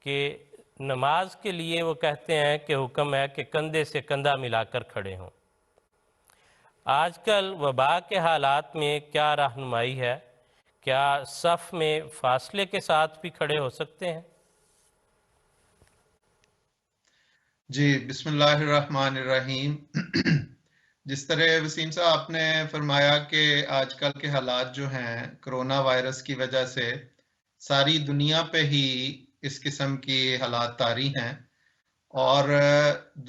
کہ نماز کے لیے وہ کہتے ہیں کہ حکم ہے کہ کندھے سے کندھا ملا کر کھڑے ہوں۔ آج کل وبا کے حالات میں کیا رہنمائی ہے؟ کیا صف میں فاصلے کے ساتھ بھی کھڑے ہو سکتے ہیں؟ جی، بسم اللہ الرحمن الرحیم۔ جس طرح وسیم صاحب آپ نے فرمایا کہ آج کل کے حالات جو ہیں کرونا وائرس کی وجہ سے ساری دنیا پہ ہی اس قسم کی حالات طاری ہیں، اور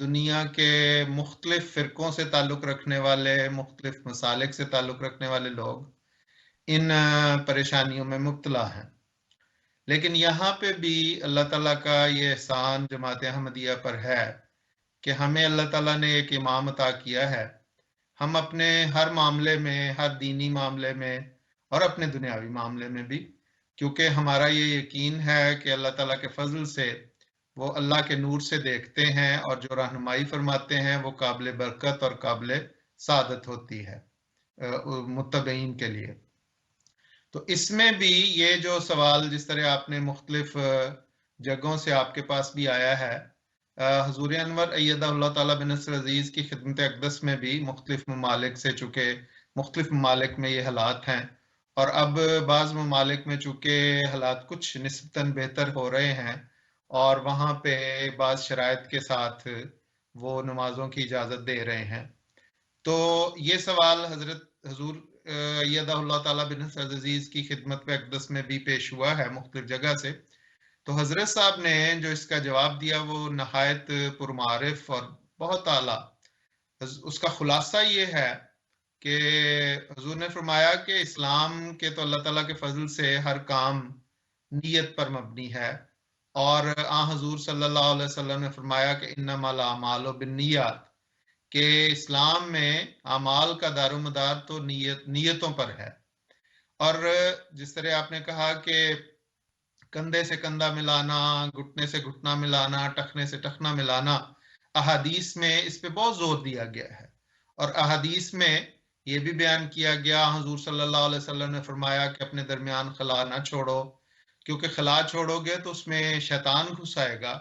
دنیا کے مختلف فرقوں سے تعلق رکھنے والے، مختلف مسالک سے تعلق رکھنے والے لوگ ان پریشانیوں میں مبتلا ہیں۔ لیکن یہاں پہ بھی اللہ تعالیٰ کا یہ احسان جماعت احمدیہ پر ہے کہ ہمیں اللہ تعالیٰ نے ایک امام عطا کیا ہے۔ ہم اپنے ہر معاملے میں، ہر دینی معاملے میں اور اپنے دنیاوی معاملے میں بھی، کیونکہ ہمارا یہ یقین ہے کہ اللہ تعالیٰ کے فضل سے وہ اللہ کے نور سے دیکھتے ہیں، اور جو رہنمائی فرماتے ہیں وہ قابل برکت اور قابل سعادت ہوتی ہے متبعین کے لیے۔ تو اس میں بھی یہ جو سوال جس طرح آپ نے مختلف جگہوں سے آپ کے پاس بھی آیا ہے، حضور انور ایدہ اللہ تعالیٰ بنصر عزیز کی خدمت اقدس میں بھی مختلف ممالک سے، چونکہ مختلف ممالک میں یہ حالات ہیں، اور اب بعض ممالک میں چونکہ حالات کچھ نسبتاً بہتر ہو رہے ہیں اور وہاں پہ بعض شرائط کے ساتھ وہ نمازوں کی اجازت دے رہے ہیں، تو یہ سوال حضرت حضور ایدہ اللہ تعالیٰ بنصر عزیز کی خدمت اقدس میں بھی پیش ہوا ہے مختلف جگہ سے۔ تو حضرت صاحب نے جو اس کا جواب دیا وہ نہایت پرمعارف اور بہت اعلیٰ۔ اس کا خلاصہ یہ ہے کہ حضور نے فرمایا کہ اسلام کے تو اللہ تعالیٰ کے فضل سے ہر کام نیت پر مبنی ہے، اور حضور صلی اللہ علیہ وسلم نے فرمایا کہ انما الاعمال بالنیات، کہ اسلام میں اعمال کا دار و مدار تو نیتوں پر ہے۔ اور جس طرح آپ نے کہا کہ کندھے سے کندھا ملانا، گھٹنے سے گھٹنا ملانا، ٹخنے سے ٹخنا ملانا، احادیث میں اس پہ بہت زور دیا گیا ہے، اور احادیث میں یہ بھی بیان کیا گیا، حضور صلی اللہ علیہ وسلم نے فرمایا کہ اپنے درمیان خلا نہ چھوڑو، کیونکہ خلا چھوڑو گے تو اس میں شیطان گھس آئے گا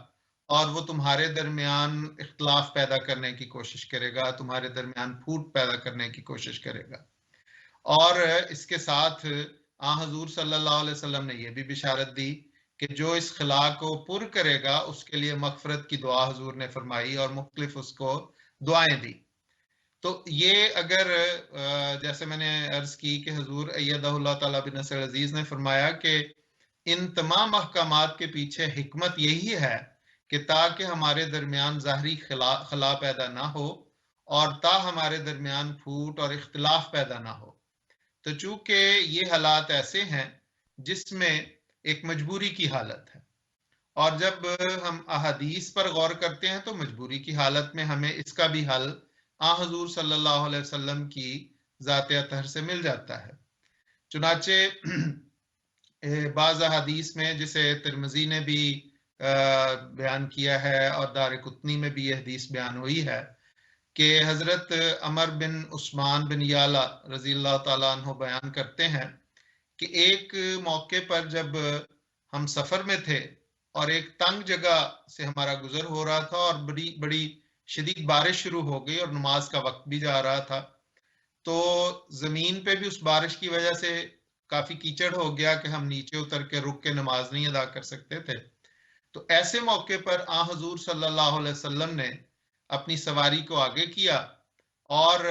اور وہ تمہارے درمیان اختلاف پیدا کرنے کی کوشش کرے گا، تمہارے درمیان پھوٹ پیدا کرنے کی کوشش کرے گا۔ اور اس کے ساتھ حضور صلی اللہ علیہ وسلم نے یہ بھی بشارت دی کہ جو اس خلا کو پر کرے گا اس کے لیے مغفرت کی دعا حضور نے فرمائی اور مختلف اس کو دعائیں دی۔ تو یہ اگر جیسے میں نے عرض کی کہ حضور ایدہ اللہ تعالیٰ بنصر عزیز نے فرمایا کہ ان تمام احکامات کے پیچھے حکمت یہی ہے کہ تاکہ ہمارے درمیان ظاہری خلا پیدا نہ ہو اور تا ہمارے درمیان پھوٹ اور اختلاف پیدا نہ ہو۔ تو چونکہ یہ حالات ایسے ہیں جس میں ایک مجبوری کی حالت ہے، اور جب ہم احادیث پر غور کرتے ہیں تو مجبوری کی حالت میں ہمیں اس کا بھی حل حضور صلی اللہ علیہ وسلم کی ذات اطہر سے مل جاتا ہے۔ چنانچہ بعض احادیث میں جسے ترمذی نے بھی بیان کیا ہے اور دارقطنی میں بھی یہ حدیث بیان ہوئی ہے کہ حضرت عمر بن عثمان بن یالا رضی اللہ تعالیٰ عنہ بیان کرتے ہیں کہ ایک موقع پر جب ہم سفر میں تھے اور ایک تنگ جگہ سے ہمارا گزر ہو رہا تھا اور بڑی شدید بارش شروع ہو گئی اور نماز کا وقت بھی جا رہا تھا، تو زمین پہ بھی اس بارش کی وجہ سے کافی کیچڑ ہو گیا کہ ہم نیچے اتر کے رک کے نماز نہیں ادا کر سکتے تھے۔ تو ایسے موقع پر حضور صلی اللہ علیہ وسلم نے اپنی سواری کو آگے کیا اور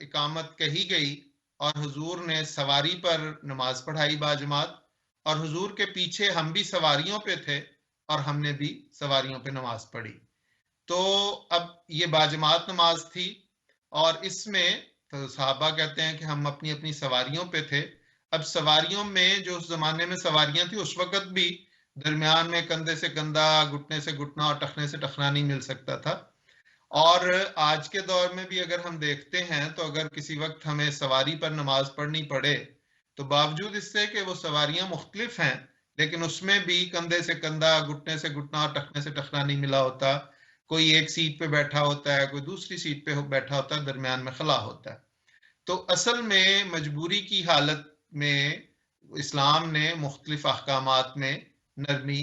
اقامت کہی گئی، اور حضور نے سواری پر نماز پڑھائی باجماعت، اور حضور کے پیچھے ہم بھی سواریوں پہ تھے اور ہم نے بھی سواریوں پہ نماز پڑھی۔ تو اب یہ باجماعت نماز تھی، اور اس میں تو صحابہ کہتے ہیں کہ ہم اپنی اپنی سواریوں پہ تھے۔ اب سواریوں میں جو اس زمانے میں سواریاں تھیں اس وقت بھی درمیان میں کندھے سے کندھا، گھٹنے سے گھٹنا اور ٹخنے سے ٹخنا نہیں مل سکتا تھا، اور آج کے دور میں بھی اگر ہم دیکھتے ہیں تو اگر کسی وقت ہمیں سواری پر نماز پڑھنی پڑے تو باوجود اس سے کہ وہ سواریاں مختلف ہیں لیکن اس میں بھی کندھے سے کندھا، گھٹنے سے گھٹنا اور ٹخنے سے ٹخنا نہیں ملا ہوتا، کوئی ایک سیٹ پہ بیٹھا ہوتا ہے، کوئی دوسری سیٹ پہ بیٹھا ہوتا ہے، درمیان میں خلا ہوتا ہے۔ تو اصل میں مجبوری کی حالت میں اسلام نے مختلف احکامات میں نرمی